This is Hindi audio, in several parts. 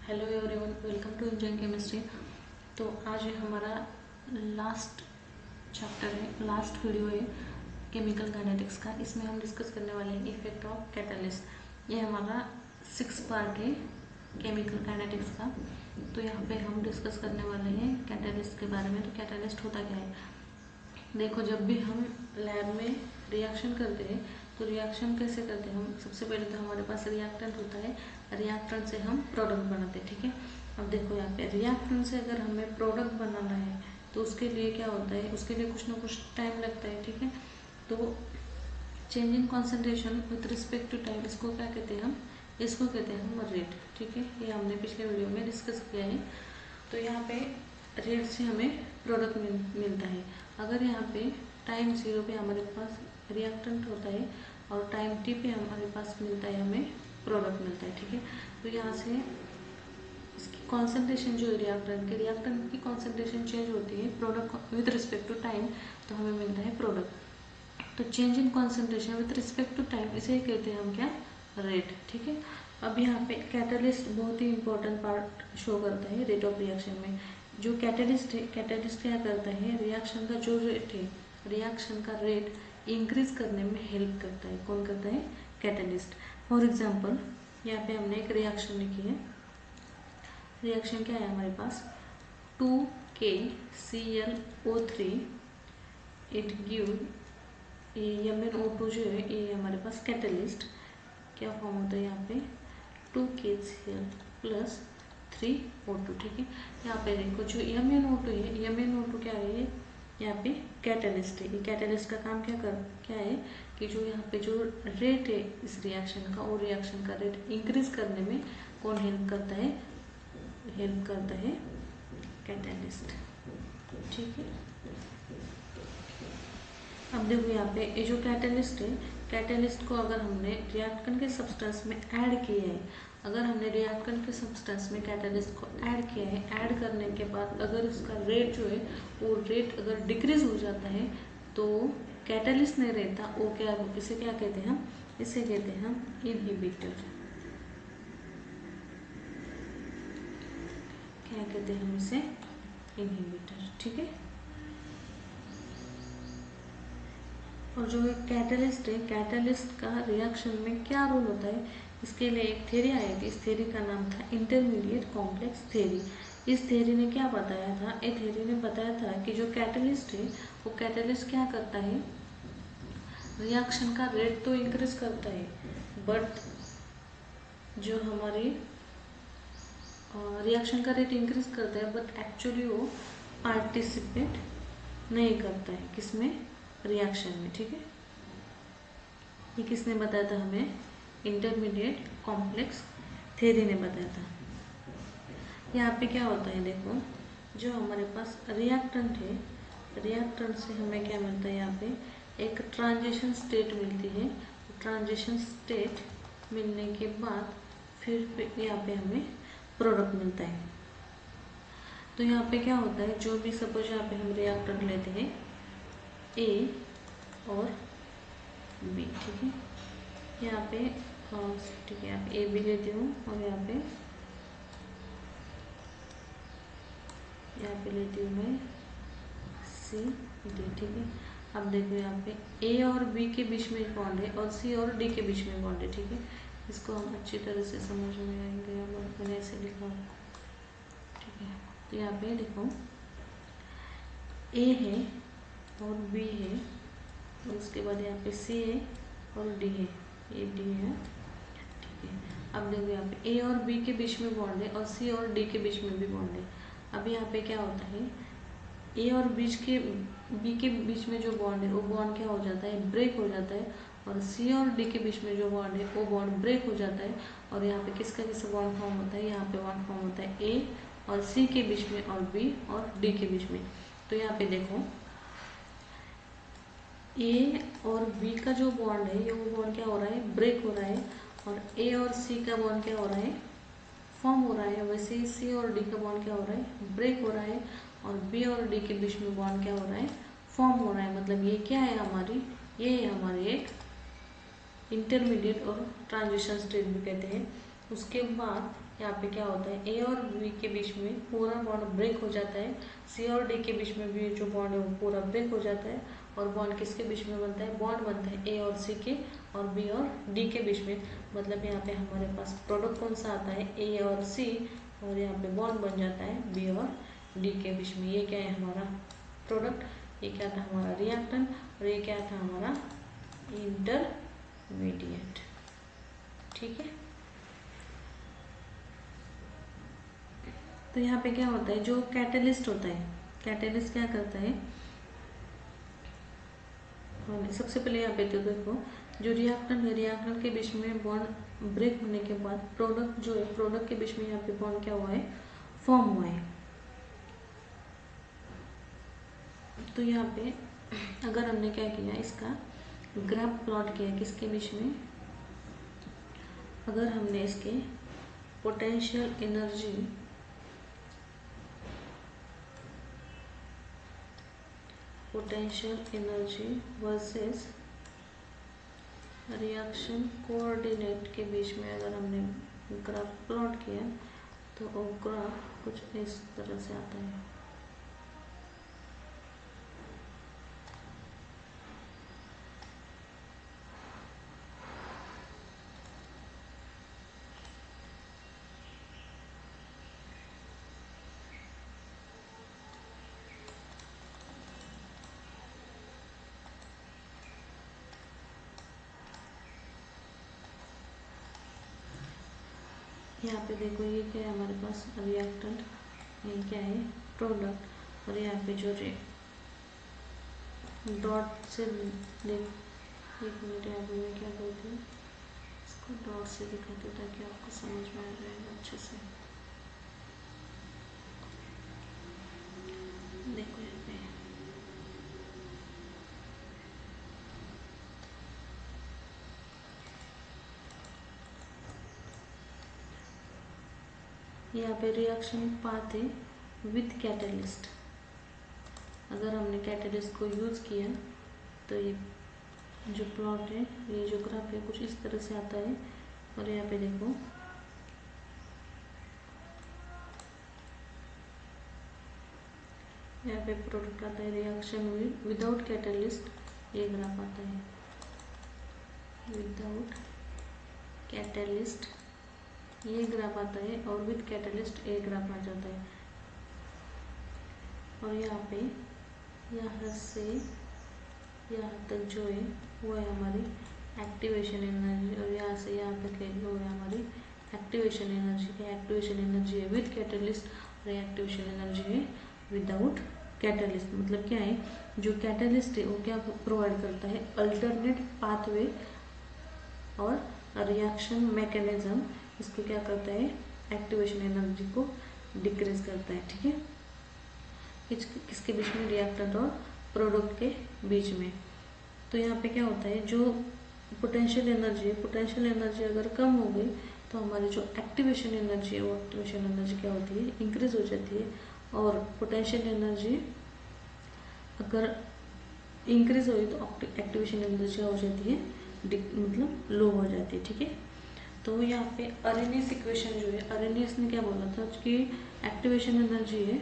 Hello everyone, welcome to engineering chemistry. तो आज हमारा लास्ट चैप्टर है, लास्ट वीडियो है केमिकल काइनेटिक्स का। इसमें हम डिस्कस करने वाले हैं इफेक्ट ऑफ कैटलिस्ट। ये हमारा 6 पार्ट है केमिकल काइनेटिक्स का। तो यहाँ पे हम डिस्कस करने वाले हैं कैटलिस्ट के बारे में। तो कैटलिस्ट होता क्या है? देखो, जब भी हम लैब में रिएक्शन करते हैं तो रिएक्शन कैसे करते हैं हम? सबसे पहले तो हमारे पास रिएक्टेंट होता है, रिएक्टेंट से हम प्रोडक्ट बनाते हैं, ठीक है। अब देखो यहाँ पे रिएक्टेंट से अगर हमें प्रोडक्ट बनाना है तो उसके लिए क्या होता है, उसके लिए कुछ ना कुछ टाइम लगता है, ठीक है। तो change in concentration with respect to time, इसको क्या कहते हैं हम? इसको कहते हैं हम रेट, ठीक है। ये हमने पिछले वीडियो में डिस्कस किया है। तो यहाँ पे रेट से हमें प्रोडक्ट मिलता है। अगर यहाँ पे टाइम 0 पे हमारे पास रिएक्टेंट होता है और टाइम t पे हमारे पास मिलता है, हमें प्रोडक्ट मिलता है, ठीक है। तो यहाँ से इसकी कॉन्सेंट्रेशन जो है रिएक्टेंट की कॉन्सेंट्रेशन चेंज होती है product with respect to time, तो हमें मिलता है प्रोडक्ट। तो change in concentration with respect to time, इसे कहते हैं हम क्या? रेट, ठीक है। अब यहाँ पे कैटलिस्ट बहुत ही इंपॉर्टेंट पार्ट शो करता है रेट ऑफ रिएक्शन में। जो कैटलिस्ट है, कैटलिस्ट क्या करता है? रिएक्शन का जो रेट है, रिएक्शन का रेट इंक्रीज करने में हेल्प करता है। कौन करता है? कैटलिस्ट। फॉर एग्जांपल यहाँ पे हमने एक रिएक्शन लिखी है। रिएक्शन क्या है हमारे पास? 2KClO3 इट गिव MnO2 जो है ये हमारे पास कैटलिस्ट क्या फॉर्म होता है यहाँ पे? 2KCl प्लस 3O2, ठीक है। यहाँ पे देखो जो MnO2 है, MnO2 क्या है? यहाँ पे कैटलिस्ट है। ये कैटलिस्ट का काम क्या है कि जो यहाँ पे जो रेट है इस रिएक्शन का, वो रिएक्शन का रेट इंक्रीज करने में कौन हेल्प करता है? हेल्प करता है कैटलिस्ट, ठीक है। अब देखो यहाँ पे ये जो कैटलिस्ट है, कैटलिस्ट को अगर हमने रिएक्टेंट के सब्सटेंस में ऐड किया है, अगर हमने रिएक्टेंट के सब्सटेंस में कैटलिस्ट को ऐड किया है, ऐड करने के बाद अगर उसका रेट जो है वो रेट अगर डिक्रीज हो जाता है तो कैटलिस्ट नहीं रहता, वो क्या, इसे क्या कहते हैं हम? इसे कहते हैं हम इनहिबिटर। क्या कहते हैं हम इसे? इनहिबिटर, ठीक है। और जो एक कैटलिस्ट है, कैटलिस्ट का रिएक्शन में क्या रोल होता है, इसके लिए एक थ्योरी आई थी। इस थ्योरी का नाम था इंटरमीडिएट कॉम्प्लेक्स थ्योरी। इस थ्योरी ने क्या बताया था? ये थ्योरी ने बताया था कि जो कैटलिस्ट है वो कैटलिस्ट क्या करता है? रिएक्शन का रेट तो इंक्रीज करता है, बट जो हमारी रिएक्शन का रेट इंक्रीज करता है बट एक्चुअली वो पार्टिसिपेट नहीं करता है किसमें? रिएक्शन में, ठीक है। ये किसने बताया था हमें? इंटरमीडिएट कॉम्प्लेक्स थ्योरी ने बताया था। यहाँ पे क्या होता है देखो, जो हमारे पास रिएक्टेंट है, रिएक्टेंट से हमें क्या मिलता है? यहाँ पे एक ट्रांजिशन स्टेट मिलती है। ट्रांजिशन स्टेट मिलने के बाद फिर यहाँ पे हमें प्रोडक्ट मिलता है। तो यहाँ पे क्या होता है, जो भी सपोज यहाँ पे हम रिएक्टेंट लेते हैं ए और बी, ठीक है। यहाँ पे ठीक है, यहाँ पे ए बी लेती हूँ और यहाँ पे लेती हूँ मैं सी डी, ठीक है। अब देखो यहाँ पे ए और बी के बीच में बॉन्ड है और सी और डी के बीच में बॉन्ड है, ठीक है। इसको हम अच्छी तरह से समझ में आएंगे। मैंने ऐसे लिखा आपको, ठीक है। तो यहाँ पे देखो ए है और बी है और उसके बाद यहाँ पे सी है और डी है, ये डी है, ठीक है। अब देखो यहाँ पे ए और बी के बीच में बॉन्ड है और सी और डी के बीच में भी बॉन्ड है। अब यहाँ पे क्या होता है, ए और बी के बीच में जो बॉन्ड है वो बॉन्ड क्या हो जाता है? ब्रेक हो जाता है। और सी और डी के बीच में जो बॉन्ड है वो बॉन्ड ब्रेक हो जाता है। और यहाँ पे किसका किसका बॉन्ड फॉर्म होता है? यहाँ पे बॉन्ड फॉर्म होता है ए और सी के बीच में और बी और डी के बीच में। तो यहाँ पे देखो ए और बी का जो बॉन्ड है, ये वो बॉन्ड क्या हो रहा है? ब्रेक हो रहा है। और ए और सी का बॉन्ड क्या हो रहा है? फॉर्म हो रहा है। वैसे ही सी और डी का बॉन्ड क्या हो रहा है? ब्रेक हो रहा है। और बी और डी के बीच में बॉन्ड क्या हो रहा है? फॉर्म हो रहा है। मतलब ये क्या है हमारी? ये है हमारी एक इंटरमीडिएट और ट्रांजिशन स्टेट भी कहते हैं। उसके बाद यहाँ पे क्या होता है, ए और बी के बीच में पूरा बॉन्ड ब्रेक हो जाता है, सी और डी के बीच में भी जो बॉन्ड है वो पूरा ब्रेक हो जाता है, और बॉन्ड किसके बीच में बनता है, बॉन्ड बनता है ए और सी के और बी और डी के बीच में। मतलब यहाँ पे हमारे पास प्रोडक्ट कौन सा आता है, ए और सी, और यहाँ पे बॉन्ड बन जाता है बी और डी के बीच में। ये क्या है हमारा प्रोडक्ट, ये क्या था हमारा रिएक्टेंट, और ये क्या था हमारा इंटरमीडिएट। ठीक है, तो यहाँ पे क्या होता है, जो कैटलिस्ट होता है, कैटलिस्ट क्या करता है, सबसे पहले यहाँ पे तो देखो जो रिएक्टेंट है, रिएक्टेंट के बीच में बॉन्ड ब्रेक होने के बाद प्रोडक्ट जो है, प्रोडक्ट के बीच में यहाँ पे बॉन्ड क्या हुआ है, फॉर्म हुआ है। तो यहाँ पे अगर हमने क्या किया, इसका ग्राफ प्लॉट किया किसके बीच में, अगर हमने इसके potential energy versus reaction coordinate के बीच में अगर हमने ग्राफ प्लॉट किया तो वो ग्राफ कुछ इस तरह से आता है। यहाँ पे देखो ये क्या है हमारे पास रिएक्टेंट, ये क्या है प्रोडक्ट, और यहाँ पे जो डॉट से देख, एक मिनट यहाँ पे मैं क्या करती हूँ, इसको डॉट से दिखाती हूँ ताकि आपको समझ में आ जाएगा अच्छे से। देखो यहाँ पे यहाँ पे रिएक्शन पाथ है विथ कैटलिस्ट। अगर हमने कैटलिस्ट को यूज़ किया तो ये जो प्लॉट है, ये जो ग्राफ है कुछ इस तरह से आता है। और यहाँ पे देखो यहाँ पे प्रोडक्ट आता है, रिएक्शन विदाउट कैटलिस्ट ये ग्राफ आता है, विदाउट कैटलिस्ट ये ग्राफ आता है, और विद कैटलिस्ट ए ग्राफ आ जाता है। और यहाँ पे यहाँ से यहाँ तक जो है वो है हमारी एक्टिवेशन एनर्जी, और यहाँ से यहाँ तक है वो है हमारी एक्टिवेशन एनर्जी। एक्टिवेशन एनर्जी है विद कैटलिस्ट और एक्टिवेशन एनर्जी है विदाउट कैटलिस्ट। मतलब क्या है, जो कैटलिस्ट है वो क्या प्रोवाइड करता है, अल्टरनेट पाथवे और रिएक्शन मैकेनिज्म, इसको क्या करता है, एक्टिवेशन एनर्जी को डिक्रीज करता है। ठीक है, किसके बीच में, रिएक्टेंट और प्रोडक्ट के बीच में। तो यहाँ पे क्या होता है, जो पोटेंशियल एनर्जी है, पोटेंशियल एनर्जी अगर कम हो गई तो हमारी जो एक्टिवेशन एनर्जी है वो एक्टिवेशन एनर्जी क्या होती है, इंक्रीज हो जाती है। और पोटेंशियल एनर्जी अगर इंक्रीज हुई तो एक्टिवेशन एनर्जी हो जाती है, मतलब लो हो जाती है। ठीक है, तो यहाँ पे अरेनियस इक्वेशन जो है, अरेनियस ने क्या बोला था कि एक्टिवेशन एनर्जी है,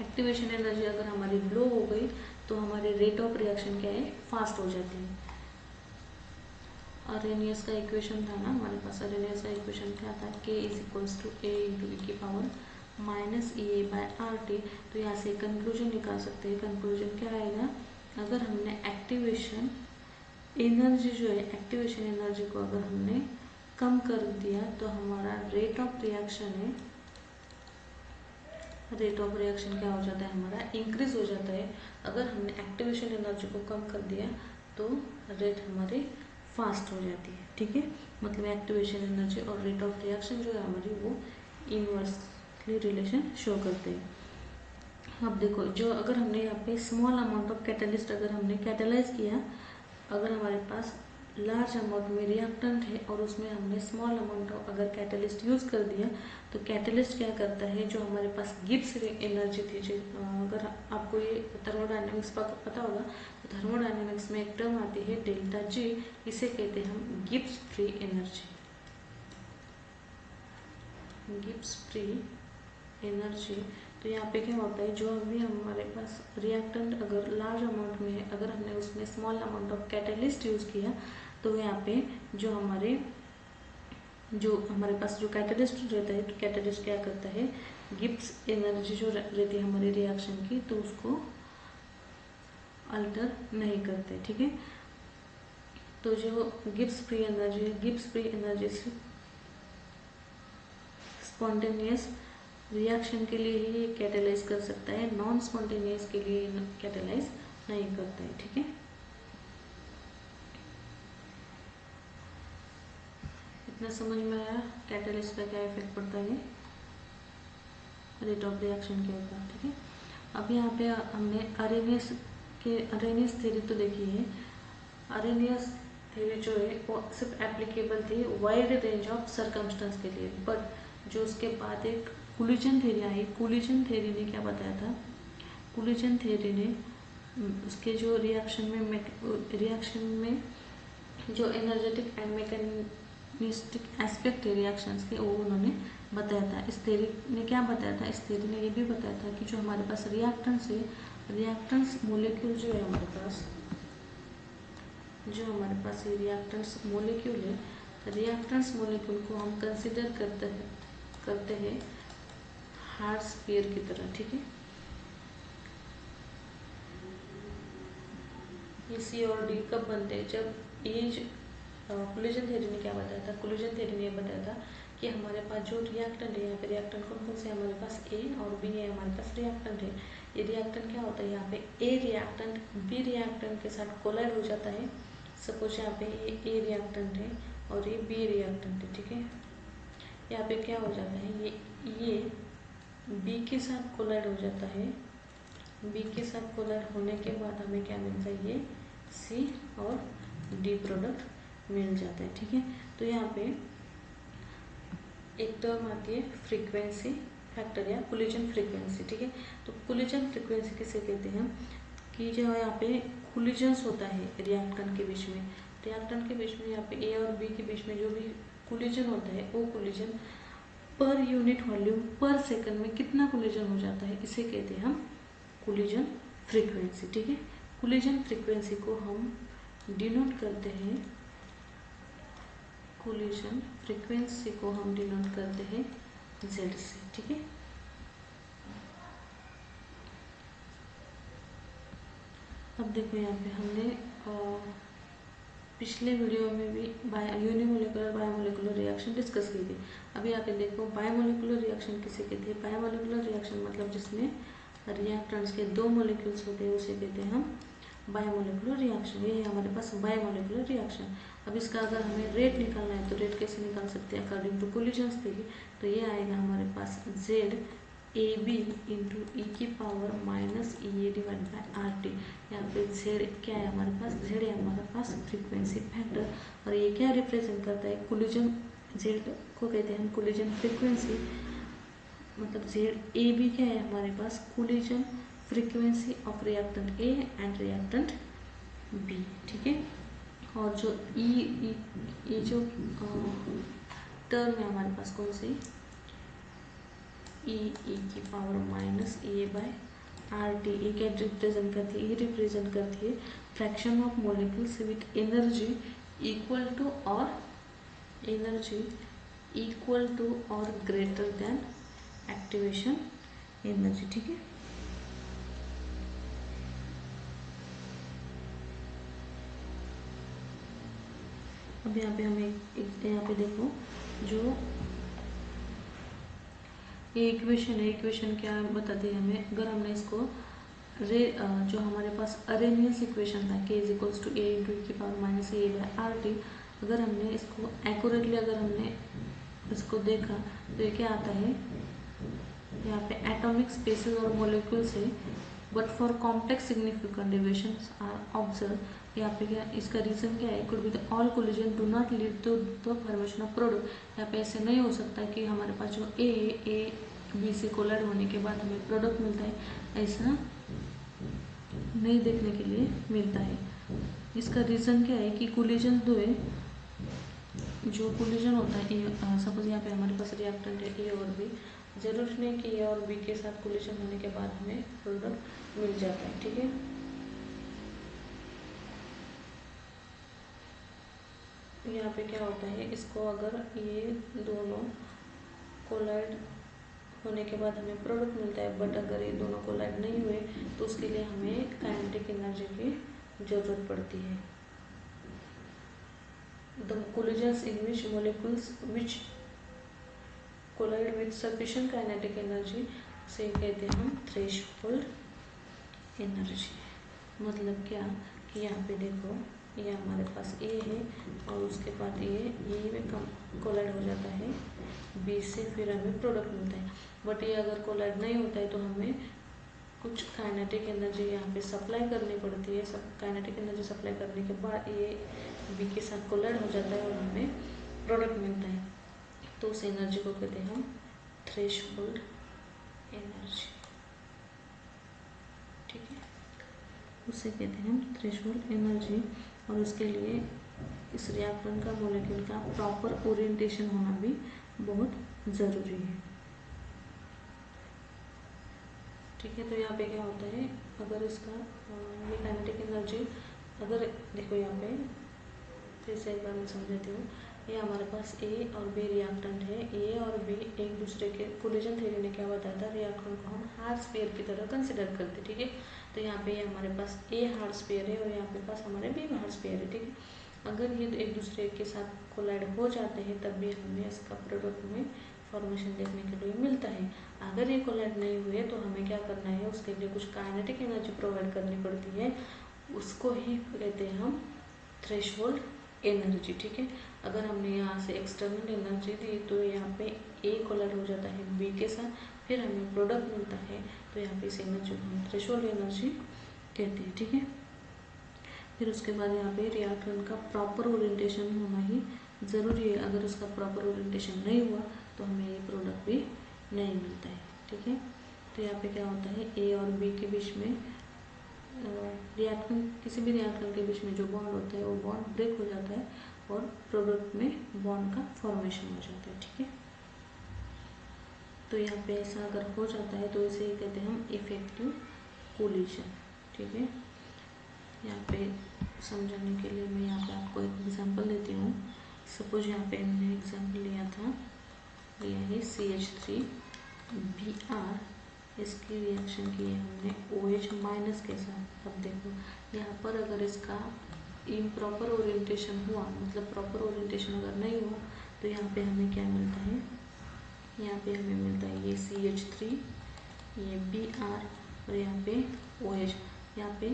एक्टिवेशन एनर्जी अगर हमारी लो हो गई तो हमारी रेट ऑफ रिएक्शन क्या है, फास्ट हो जाती है। अरेनियस का इक्वेशन था ना हमारे पास, अरेनियस का इक्वेशन क्या था, K is equals to A into e की power minus E A by R T. तो यहाँ से कंक्लूजन निकाल सकते हैं। कंक्लूजन क्या आएगा, अगर हमने एक्टिवेशन एनर्जी जो है, एक्टिवेशन एनर्जी को अगर हमने कम कर दिया तो हमारा रेट ऑफ रिएक्शन है, रेट ऑफ रिएक्शन क्या हो जाता है, हमारा इंक्रीज हो जाता है। अगर हमने एक्टिवेशन एनर्जी को कम कर दिया तो रेट हमारी फास्ट हो जाती है। ठीक है, मतलब एक्टिवेशन एनर्जी और रेट ऑफ रिएक्शन जो है हमारी वो इनवर्सली रिलेशन शो करते हैं। अब देखो, जो अगर हमने यहाँ पे स्मॉल अमाउंट ऑफ कैटलिस्ट अगर हमने कैटलाइज किया, अगर हमारे पास लार्ज अमाउंट में रिएक्टेंट है और उसमें हमने स्मॉल अमाउंट ऑफ अगर कैटलिस्ट यूज़ कर दिया तो कैटलिस्ट क्या करता है, जो हमारे पास गिब्स एनर्जी थी, जो अगर आपको ये थर्मोडायनेमिक्स पता होगा तो थर्मोडायनेमिक्स में एक टर्म आती है डेल्टा जी, इसे कहते हैं हम Gibbs free energy. Gibbs free energy. तो यहाँ पे क्या होता है, जो अभी हमारे पास रिएक्टेंट अगर लार्ज अमाउंट में है, अगर हमने उसमें small amount of catalyst use किया तो यहाँ पे जो हमारे पास जो कैटलिस्ट रहता है, तो कैटलिस्ट क्या करता है, गिब्स एनर्जी जो रहती है हमारी रिएक्शन की, तो उसको अल्टर नहीं करते। ठीक है, तो जो गिब्स फ्री एनर्जी से स्पॉन्टेनियस रिएक्शन के लिए ही कैटेलाइज कर सकता है, नॉन स्पॉन्टेनियस के लिए कैटेलाइज नहीं करता है। ठीक है, इतना समझ में आया कैटेलिस्ट का क्या इफेक्ट पड़ता है रेट ऑफ रिएक्शन के ऊपर। ठीक है, अब यहाँ पे हमने अरेनियस थ्योरी तो देखी है। अरेनियस थ्योरी जो है वो सिर्फ एप्लीकेबल थी वाइड रेंज ऑफ सर्कमस्टेंस के लिए, बट जो उसके बाद एक कोलिजन थ्योरी आई, कोलिजन थ्योरी ने क्या बताया था, कोलिजन थ्योरी ने उसके जो रिएक्शन में जो एनर्जेटिक एंड मैकेनिस्टिक एस्पेक्ट है रिएक्शंस के, वो उन्होंने बताया था। इस थ्योरी ने क्या बताया था, इस थ्योरी ने ये भी बताया था कि जो हमारे पास रिएक्टेंट्स है, रिएक्टेंट्स मोलिक्यूल जो है हमारे पास ये रिएक्टेंट्स मोलिक्यूल है, रिएक्टेंट्स मोलिक्यूल को हम कंसिडर करते हैं हार्ड स्फीयर की तरह। ठीक है, ये सी और डी कब बनते हैं, जब ये कोलिजन थ्योरी ने क्या बताया था, कोलिजन थ्योरी ने बताया था कि हमारे पास जो रिएक्टेंट है, यहाँ पे रिएक्टेंट कौन कौन से हमारे पास ए और बी है, हमारे पास रिएक्टेंट है। ये रिएक्टेंट क्या होता है, यहाँ पे ए रिएक्टेंट बी रिएक्टेंट के साथ कोलाइड हो जाता है। सपोज यहाँ पे ये ए रिएक्टेंट है और ये बी रिएक्टेंट है। ठीक है, यहाँ पे क्या हो जाता है, ये बी के साथ कोलाइड हो जाता है। बी के साथ कोलाइड होने के बाद हमें क्या मिलता है, ये सी और डी प्रोडक्ट मिल जाता है। ठीक है, तो यहाँ पे एक टर्म आती है फ्रीक्वेंसी फैक्टर या कोलिजन फ्रीक्वेंसी। ठीक है, तो कोलिजन फ्रीक्वेंसी किसे कहते हैं कि जो यहाँ पे कोलिजन्स होता है रिएक्टेंट के बीच में, रिएक्टेंट के बीच में यहाँ पे ए और बी के बीच में जो भी कोलिजन होता है, वो कोलिजन पर यूनिट वॉल्यूम पर सेकंड में कितना कोलिजन हो जाता है, इसे कहते हैं हम कोलिजन फ्रीक्वेंसी। ठीक है, कोलिजन फ्रीक्वेंसी को हम डिनोट करते हैं, कोलिजन फ्रीक्वेंसी को हम डिनोट करते हैं Z से। ठीक है, अब देखो यहाँ पे हमने पिछले वीडियो में भी यूनिमोलिकुलर बायोमोलिकुलर रिएक्शन डिस्कस की थी। अभी यहाँ पे देखो बायोमोलिकुलर रिएक्शन किसे कहते हैं, बायोमोलिकुलर रिएक्शन मतलब जिसमें रिएक्टेंट्स के दो मोलिक्यूल्स होते हैं उसे कहते हैं हम बायोमोलिकुलर रिएक्शन। ये है हमारे पास बायोमोलिकुलर रिएक्शन। अब इसका अगर हमें रेट निकालना है तो रेट कैसे निकाल सकते हैं, अकॉर्डिंग टू कोलिजन्स थ्योरी, तो ये आएगा हमारे पास Z AB इंटू ई की power minus E A divide by RT। यहाँ पे Z क्या है हमारे पास, Z है हमारे पास फ्रीक्वेंसी फैक्टर, और ये क्या रिप्रेजेंट करता है, कोलिजन, Z को कहते हैं हम कोलिजन फ्रीक्वेंसी, मतलब Z AB क्या है हमारे पास, collision frequency of reactant A and reactant B। ठीक है, और जो ये जो टर्म है हमारे पास कौन सी, ई की पावर माइनस ए बाय RT, ये क्या रिप्रेजेंट करती है, ये रिप्रेजेंट करती है fraction of molecules with energy equal to और ग्रेटर देन एक्टिवेशन एनर्जी। ठीक है, अब यहाँ पे हमें यहाँ पे देखो जो ये इक्वेशन है, इक्वेशन क्या बताती है हमें, अगर हमने इसको जो हमारे पास अरेनियस इक्वेशन था k equals to A into की power minus a by RT, अगर हमने इसको एक्यूरेटली अगर हमने इसको देखा तो ये क्या आता है, यहाँ पे एटॉमिक स्पेसेस और मॉलिक्यूल्स है, but for complex significant deviations are observe. यहाँ पे क्या, इसका रीजन क्या है, could be the all collision do not lead to the formation of product. यहाँ पे ऐसे नहीं हो सकता कि हमारे पास जो ए बी से कोलाइड होने के बाद हमें प्रोडक्ट मिलता है, ऐसा नहीं देखने के लिए मिलता है। इसका रीजन क्या है कि कोलिजन जो है जो कोलिजन होता है, सपोज यहाँ पे हमारे पास रिएक्टेंट है ए और बी, जरूरी नहीं कि ए और बी के साथ कोलिजन होने के बाद हमें प्रोडक्ट मिल जाता है, ठीक है। यहाँ पे क्या होता है, इसको अगर ये दोनों कोलाइड होने के बाद हमें प्रोडक्ट मिलता है, बट अगर ये दोनों कोलाइड नहीं हुए तो उसके लिए हमें काइनेटिक एनर्जी की जरूरत पड़ती है। The collisions in which molecules which collide with sufficient kinetic energy से कहते हैं हम थ्रेशोल्ड एनर्जी। मतलब क्या कि यहाँ पे देखो, ये हमारे पास ए है और उसके बाद ये में कोलाइड हो जाता है बी से, फिर हमें प्रोडक्ट मिलता है। बट ये अगर कोलाइड नहीं होता है तो हमें कुछ काइनेटिक एनर्जी यहाँ पे सप्लाई करनी पड़ती है। काइनेटिक एनर्जी सप्लाई करने के बाद ये बी के साथ कोलाइड हो जाता है और हमें प्रोडक्ट मिलता है। तो उस एनर्जी को कहते हैं हम थ्रेशोल्ड एनर्जी, ठीक है, उसे कहते हैं हम थ्रेशोल्ड एनर्जी। और उसके लिए इस रिएक्टेंट का मॉलिक्यूल का प्रॉपर ओरिएंटेशन होना भी बहुत ज़रूरी है, ठीक है। तो यहाँ पे क्या होता है, अगर इसका ये काइनेटिक एनर्जी, अगर देखो यहाँ पे फिर से एक बार मैं समझाती हूँ। ये हमारे पास ए और बी रिएक्टेंट है, ए और बी एक दूसरे के, कोलिजन थ्योरी ने क्या बताया था, रिएक्टेंट को हम हार्ड स्फीयर की तरह कंसिडर करते, ठीक है। तो यहाँ पे ये हमारे पास ए हार्ड स्फीयर है और यहाँ पे पास हमारे बी हार्ड स्फीयर है, ठीक है। अगर ये एक दूसरे के साथ कोलाइड हो जाते हैं तब भी हमें इसका प्रोडक्ट में फॉर्मेशन देखने के लिए मिलता है। अगर ये कोलाइड नहीं हुए तो हमें क्या करना है, उसके लिए कुछ काइनेटिक एनर्जी प्रोवाइड करनी पड़ती है, उसको ही कहते हैं हम थ्रेशोल्ड एनर्जी, ठीक है। अगर हमने यहाँ से एक्सटर्नल एनर्जी दी तो यहाँ पे ए कोलाइड हो जाता है बी के साथ, फिर हमें प्रोडक्ट मिलता है, तो यहाँ पे इस एनर्जी को हम थ्रेशोल्ड एनर्जी कहते हैं, ठीक है। फिर उसके बाद यहाँ पे रिएक्टेंट का प्रॉपर ओरिएंटेशन होना ही ज़रूरी है। अगर उसका प्रॉपर ओरिएंटेशन नहीं हुआ तो हमें ये प्रोडक्ट भी नहीं मिलता है, ठीक है। तो यहाँ पे क्या होता है, ए और बी के बीच में रिएक्टेंट, किसी भी रिएक्टेंट के बीच में जो बॉन्ड होता है वो बॉन्ड ब्रेक हो जाता है और प्रोडक्ट में बॉन्ड का फॉर्मेशन हो जाता है, ठीक है। तो यहाँ पे ऐसा अगर हो जाता है तो इसे कहते हैं हम इफेक्टिव कोलिजन, ठीक है। यहाँ पे समझाने के लिए मैं यहाँ पे आपको एक एग्जांपल देती हूँ। सपोज यहाँ पे हमने एग्जांपल लिया है CH3Br, इसकी रिएक्शन की है हमने OH माइनस के साथ। अब देखो यहाँ पर अगर इसका इम्प्रॉपर ओरिएंटेशन हुआ, मतलब प्रॉपर ओरिएंटेशन अगर नहीं हुआ तो यहाँ पे हमें क्या मिलता है, यहाँ पे हमें मिलता है ये CH3, ये Br और यहाँ पे OH। यहाँ पे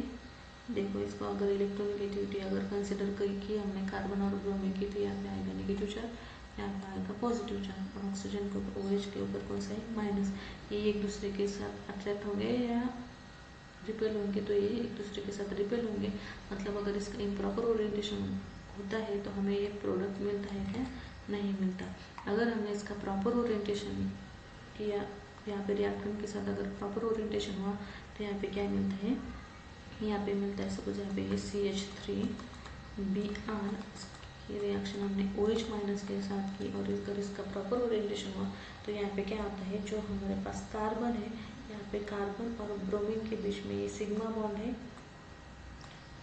देखो इसको अगर इलेक्ट्रोनेगेटिविटी अगर कंसिडर की हमने कार्बन और ब्रोमीन की, तो यहाँ पे आएगा नेगेटिव चार्ज, यहाँ पे आएगा पॉजिटिव चार्ज, और ऑक्सीजन के ऊपर OH के ऊपर कौन सा है, माइनस। ये एक दूसरे के साथ अट्रैक्ट होंगे या रिपेल होंगे, तो ये एक दूसरे के साथ रिपेल होंगे। मतलब अगर इसका इम्प्रॉपर ओरिएंटेशन होता है तो हमें ये प्रोडक्ट मिलता है क्या, नहीं मिलता। अगर हमने इसका प्रॉपर ओरिएंटेशन किया, यहाँ पे रिएक्टेंट के साथ अगर प्रॉपर ओरिएंटेशन हुआ तो यहाँ पे क्या मिलता है, यहाँ पे मिलता है सपोज यहाँ पे ये CH3Br की रिएक्शन हमने OH माइनस के साथ की और अगर इसका प्रॉपर ओरिएंटेशन हुआ तो यहाँ पे क्या होता है, जो हमारे पास कार्बन है, यहाँ पे कार्बन और ब्रोमीन के बीच में ये सिग्मा बॉन्ड है,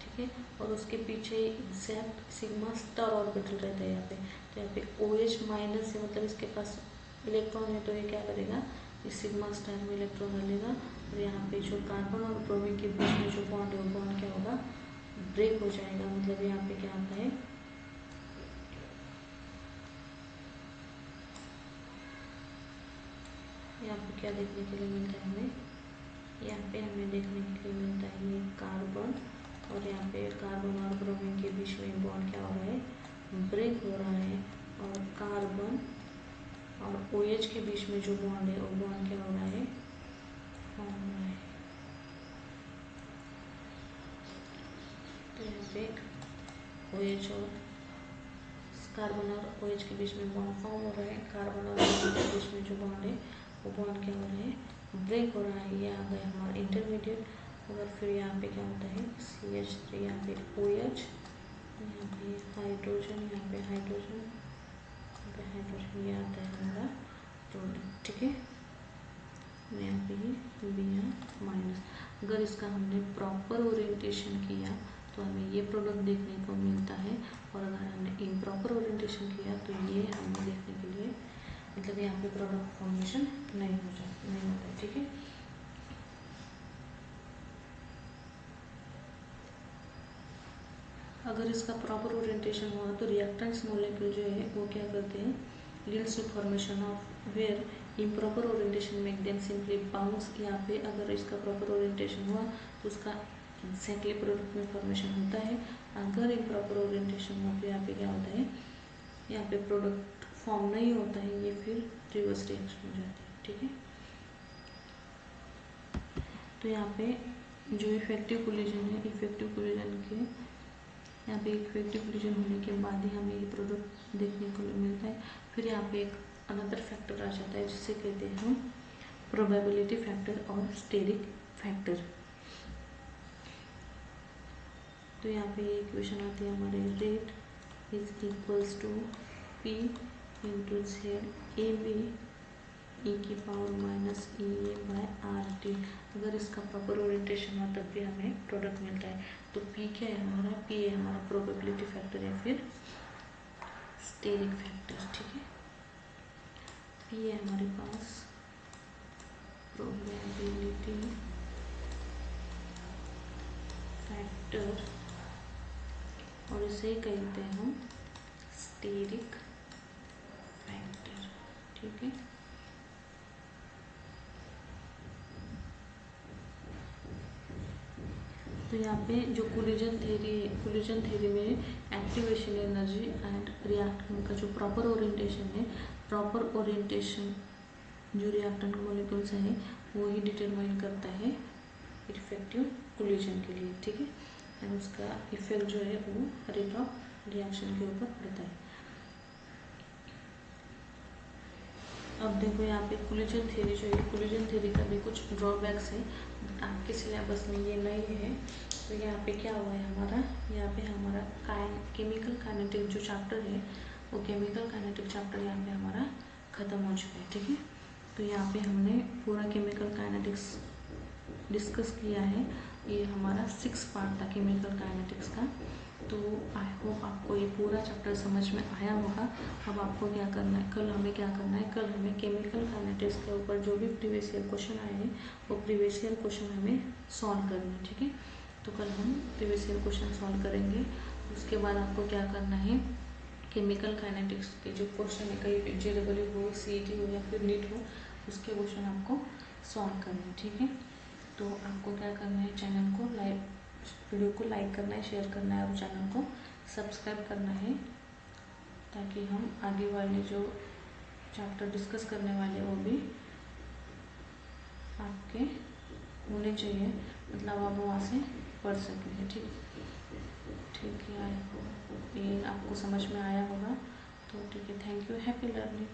ठीक है, और उसके पीछे एग्जैक्ट सिग्मा स्टार ऑर्बिटल रहता है यहाँ पे। तो यहाँ पे OH माइनस है, मतलब इसके पास इलेक्ट्रॉन है, तो ये क्या करेगा, इस सिग्मा स्टार में इलेक्ट्रॉन डालेगा और यहाँ पे जो कार्बन और ब्रोमीन के बीच में जो बॉन्ड है वो बॉन्ड क्या होगा, ब्रेक हो जाएगा। मतलब यहाँ पे क्या होता है, यहाँ पे क्या देखने के लिए मिलता है हमें, यहाँ पे हमें देखने के लिए मिलता है ये कार्बन और यहाँ पे कार्बन और ब्रोमीन के बीच में बॉन्ड क्या हो रहा है, ब्रेक हो रहा है, और कार्बन और OH के बीच में जो बॉन्ड है वो बॉन्ड क्या हो रहा है, फॉर्म हो रहा है। तो यहाँ पे OH और कार्बन और OH के बीच में बॉन्ड फॉर्म हो रहा है, कार्बन और ब्रोमीन के बीच में जो बॉन्ड है वो बॉन्ड क्या हो रहा है, ब्रेक हो रहा है। ये आ गया हमारा इंटरमीडिएट। अगर फिर यहाँ पे क्या होता है, CH3, यहाँ पे OH, यहाँ पे हाइड्रोजन, यहाँ पे हाइड्रोजन, ठीक है। यहाँ पे ये बी आर माइनस, अगर इसका हमने प्रॉपर ओरिएंटेशन किया तो हमें ये प्रोडक्ट देखने को मिलता है, और अगर हमने इम्प्रॉपर ओरिएंटेशन किया तो ये हमें देखने के लिए मतलब यहाँ पे प्रोडक्ट फॉर्मेशन नहीं होता है। ठीक है, अगर इसका प्रॉपर ओरिएंटेशन हुआ तो रिएक्टेंट्स मॉलिक्यूल जो है वो क्या करते हैं, leads to formation of where improper orientation make them simply bounce. यहाँ पे अगर इसका प्रॉपर ओरिएंटेशन हुआ तो उसका एग्जैक्टली प्रोडक्ट में फॉर्मेशन होता है। अगर इम्प्रॉपर ओरिएंटेशन हुआ तो यहाँ पे क्या होता है, यहाँ पे प्रोडक्ट फॉर्म नहीं होता है, ये फिर रिवर्स रिएक्शन हो जाती है। ठीक है, तो यहाँ पे जो इफेक्टिव कोलिजन है, इफेक्टिव कोलिजन के यहाँ पे इफेक्टिव कोलिजन होने के बाद ही हमें ये प्रोडक्ट देखने को मिलता है। फिर यहाँ पे एक अनदर फैक्टर आ जाता है जिसे कहते हैं हम प्रोबेबिलिटी फैक्टर और स्टेरिक फैक्टर। तो यहाँ पे ये इक्वेशन आती है हमारे, rate is equals to P into Z A B E की power minus E A by R T. अगर इसका प्रॉपर ओरिएंटेशन हुआ तब भी हमें प्रोडक्ट मिलता है। तो पी क्या है हमारा, पी है हमारा प्रोबेबिलिटी फैक्टर या फिर स्टेरिक फैक्टर। ठीक है, पी है हमारे पास प्रोबेबिलिटी फैक्टर और इसे कहते हैं हम स्टेरिक फैक्टर। ठीक है, तो यहाँ पे जो कोलिजन थ्योरी में एक्टिवेशन एनर्जी एंड रिएक्टेंट का जो प्रॉपर ओरिएंटेशन है, प्रॉपर ओरिएंटेशन जो रिएक्टेंट मॉलिक्यूल्स है वो ही डिटरमाइन करता है इफेक्टिव कोलिजन के लिए। ठीक है, एंड उसका इफेक्ट जो है वो रेट ऑफ रिएक्शन के ऊपर पड़ता है। अब देखो यहाँ पे कोलिजन थ्योरी जो है, कोलिजन थ्योरी का भी कुछ ड्रॉबैक्स है, आपके सिलेबस में ये नहीं है। तो यहाँ पे क्या हुआ है हमारा, यहाँ पे हमारा केमिकल काइनेटिक जो चैप्टर है वो केमिकल काइनेटिक चैप्टर यहाँ पे हमारा ख़त्म हो चुका है। ठीक है, तो यहाँ पे हमने पूरा केमिकल काइनेटिक्स डिस्कस किया है। ये हमारा 6 पार्ट था केमिकल काइनेटिक्स का। तो आई होप आपको ये पूरा चैप्टर समझ में आया होगा। अब आपको क्या करना है, कल हमें क्या करना है, कल हमें केमिकल काइनेटिक्स के ऊपर जो भी प्रीवियस ईयर क्वेश्चन आए हैं वो प्रीवियस ईयर क्वेश्चन हमें सॉल्व करना है। ठीक है, तो कल हम प्रीवियस ईयर क्वेश्चन सॉल्व करेंगे। उसके बाद आपको क्या करना है, केमिकल काइनेटिक्स के जो क्वेश्चन है, कहीं JEE हो, CET हो या फिर नीट हो, उसके क्वेश्चन आपको सॉल्व करना है। ठीक है, तो आपको क्या करना है, चैनल को वीडियो को लाइक करना है, शेयर करना है और चैनल को सब्सक्राइब करना है, ताकि हम आगे वाले जो चैप्टर डिस्कस करने वाले वो भी आपके होने चाहिए, मतलब आप वहाँ से पढ़ सकें। ठीक है, ये आपको समझ में आया होगा। तो ठीक है, थैंक यू, हैप्पी लर्निंग।